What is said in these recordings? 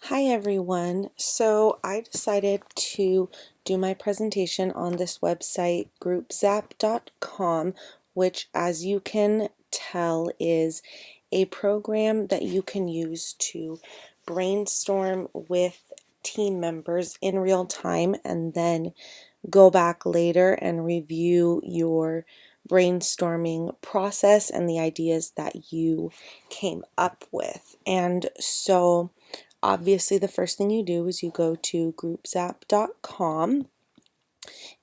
Hi everyone. So I decided to do my presentation on this website GroupZap.com, which as you can tell is a program that you can use to brainstorm with team members in real time and then go back later and review your brainstorming process and the ideas that you came up with. And so obviously the first thing you do is you go to groupzap.com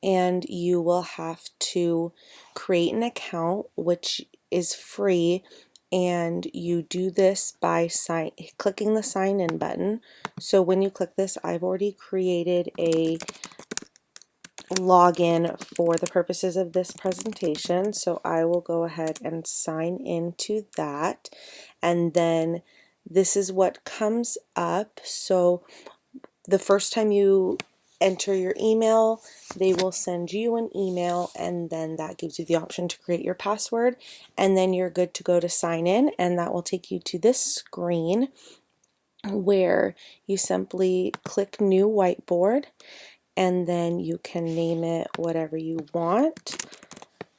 and you will have to create an account, which is free, and you do this by clicking the sign in button. So when you click this, I've already created a login for the purposes of this presentation, so I will go ahead and sign into that, and then this is what comes up. So the first time you enter your email, they will send you an email, and then that gives you the option to create your password, and then you're good to go to sign in, and that will take you to this screen where you simply click new whiteboard, and then you can name it whatever you want.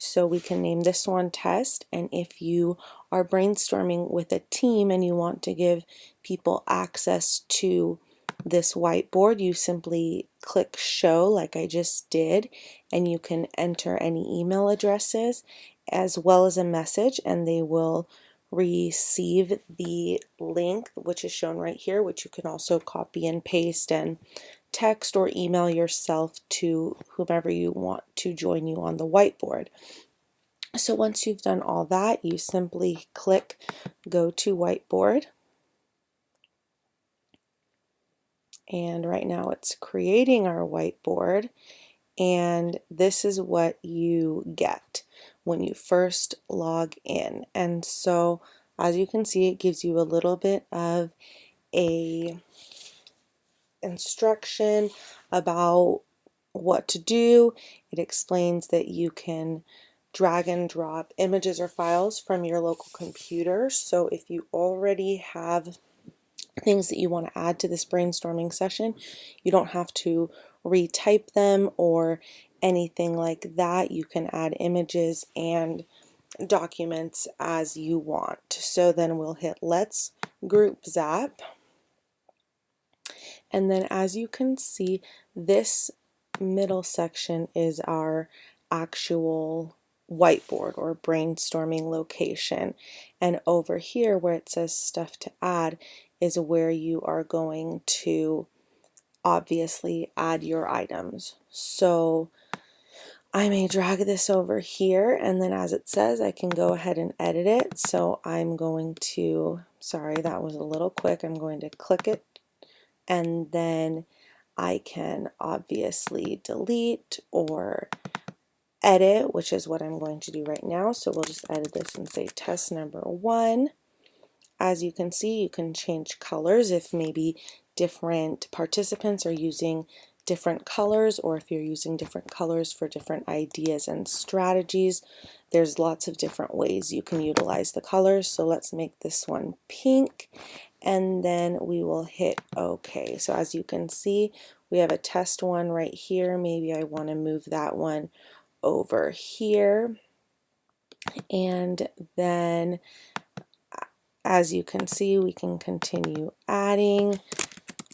So we can name this one test, and if you are brainstorming with a team and you want to give people access to this whiteboard, you simply click show like I just did, and you can enter any email addresses as well as a message, and they will receive the link which is shown right here, which you can also copy and paste and text or email yourself to whomever you want to join you on the whiteboard. So once you've done all that, you simply click go to whiteboard, and right now it's creating our whiteboard, and this is what you get when you first log in. And so as you can see, it gives you a little bit of a instruction about what to do. It explains that you can drag and drop images or files from your local computer. So if you already have things that you want to add to this brainstorming session, you don't have to retype them or anything like that. You can add images and documents as you want. So then we'll hit Let's Group Zap. And then as you can see, this middle section is our actual whiteboard or brainstorming location. And over here where it says stuff to add is where you are going to obviously add your items. So I may drag this over here, and then as it says, I can go ahead and edit it. So I'm going to, sorry, that was a little quick. I'm going to click it, and then I can obviously delete or edit, which is what I'm going to do right now. So we'll just edit this and say test number 1. As you can see, you can change colors if maybe different participants are using different colors, or if you're using different colors for different ideas and strategies. There's lots of different ways you can utilize the colors. So let's make this one pink, and then we will hit OK. So as you can see, we have a test one right here. Maybe I want to move that one over here, and then as you can see, we can continue adding.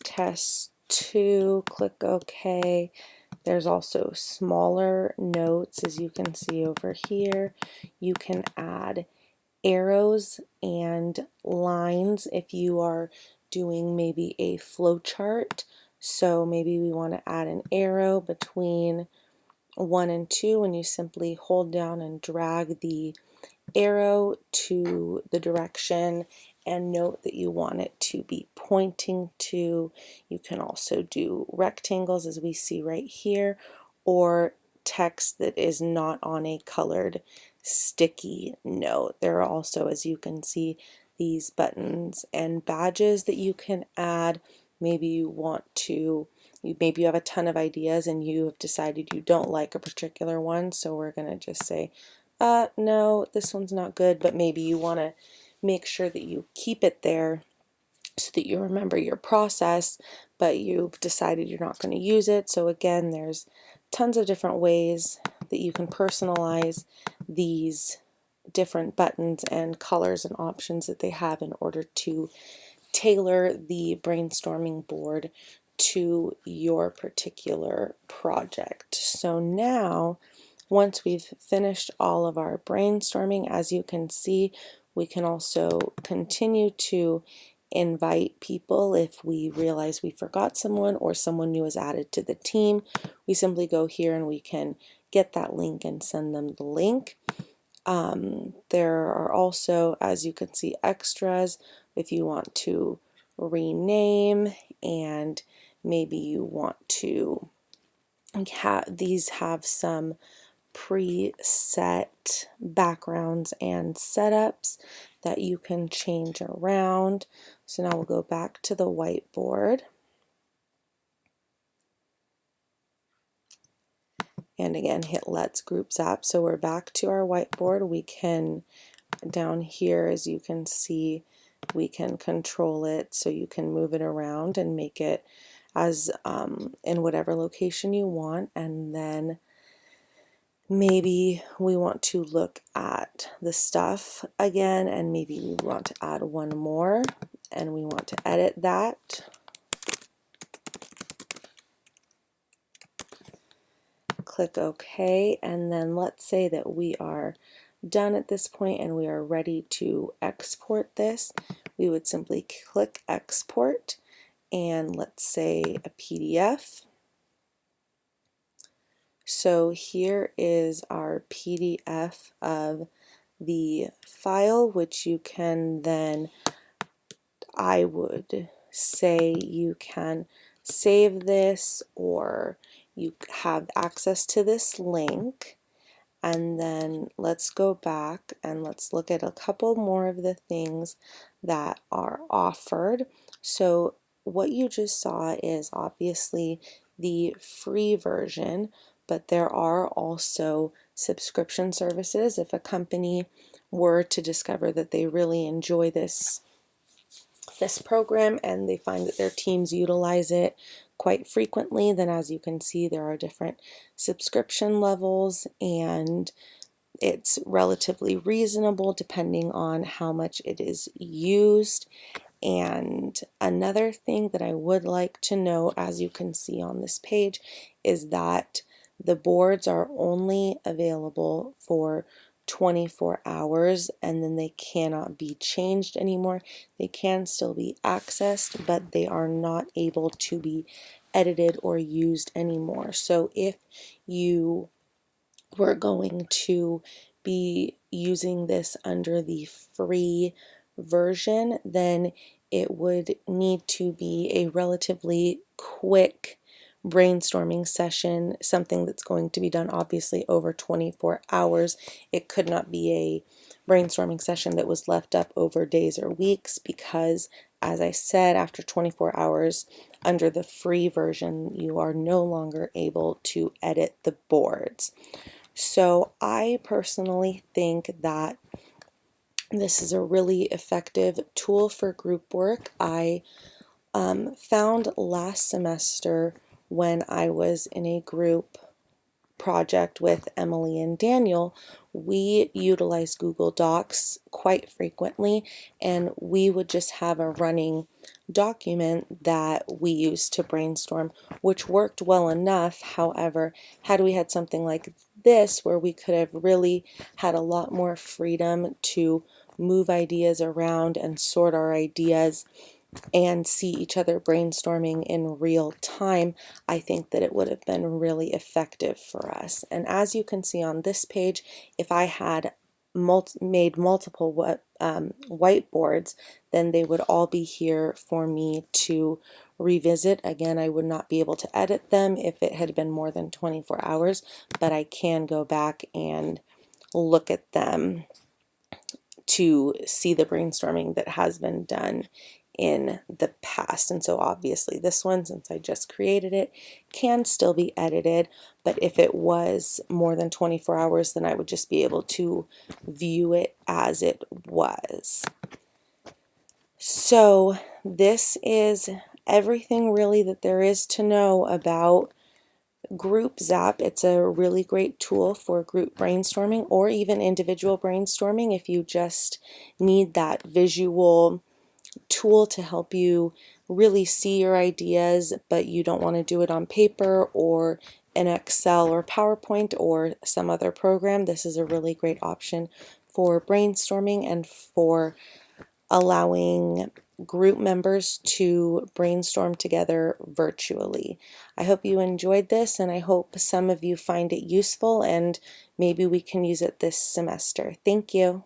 Test 2, click OK. There's also smaller notes, as you can see over here. You can add arrows and lines if you are doing maybe a flow chart. So maybe we want to add an arrow between 1 and 2, and you simply hold down and drag the arrow to the direction and note that you want it to be pointing to. You can also do rectangles as we see right here, or text that is not on a colored sticky note. There are also, as you can see, these buttons and badges that you can add. Maybe you want to, maybe you have a ton of ideas and you have decided you don't like a particular one, so we're going to just say no, this one's not good, but maybe you want to make sure that you keep it there so that you remember your process, but you've decided you're not going to use it. So again, there's tons of different ways that you can personalize these different buttons and colors and options that they have in order to tailor the brainstorming board to your particular project. So now, once we've finished all of our brainstorming, as you can see, we can also continue to invite people if we realize we forgot someone or someone new is added to the team. We simply go here and we can get that link and send them the link. There are also, as you can see, extras if you want to rename, and maybe you want to have some preset backgrounds and setups that you can change around. So now we'll go back to the whiteboard. And again, hit Let's GroupZap. So we're back to our whiteboard. We can, down here, as you can see, we can control it so you can move it around and make it as in whatever location you want. And then maybe we want to look at the stuff again, and maybe we want to add one more and we want to edit that. Click OK, and then let's say that we are done at this point and we are ready to export this. We would simply click Export, and let's say a PDF. So here is our PDF of the file, which you can then, I would say you can save this, or you have access to this link. And then let's go back and let's look at a couple more of the things that are offered. So what you just saw is obviously the free version, but there are also subscription services. If a company were to discover that they really enjoy this program and they find that their teams utilize it quite frequently, then as you can see, there are different subscription levels, and it's relatively reasonable depending on how much it is used. And another thing that I would like to know, as you can see on this page, is that the boards are only available for 24 hours, and then they cannot be changed anymore. They can still be accessed, but they are not able to be edited or used anymore. So if you were going to be using this under the free version, then it would need to be a relatively quick brainstorming session, something that's going to be done obviously over 24 hours. It could not be a brainstorming session that was left up over days or weeks, because as I said, after 24 hours under the free version, you are no longer able to edit the boards. So I personally think that this is a really effective tool for group work. I found last semester, when I was in a group project with Emily and Daniel, we utilized Google Docs quite frequently, and we would just have a running document that we used to brainstorm, which worked well enough. However, had we had something like this where we could have really had a lot more freedom to move ideas around and sort our ideas and see each other brainstorming in real time, I think that it would have been really effective for us. And as you can see on this page, if I had made multiple whiteboards, then they would all be here for me to revisit. Again, I would not be able to edit them if it had been more than 24 hours, but I can go back and look at them to see the brainstorming that has been done in the past. And so obviously this one, since I just created it, can still be edited, but if it was more than 24 hours, then I would just be able to view it as it was. So this is everything really that there is to know about GroupZap. It's a really great tool for group brainstorming or even individual brainstorming if you just need that visual tool to help you really see your ideas, but you don't want to do it on paper or in Excel or PowerPoint or some other program. This is a really great option for brainstorming and for allowing group members to brainstorm together virtually. I hope you enjoyed this, and I hope some of you find it useful, and maybe we can use it this semester. Thank you.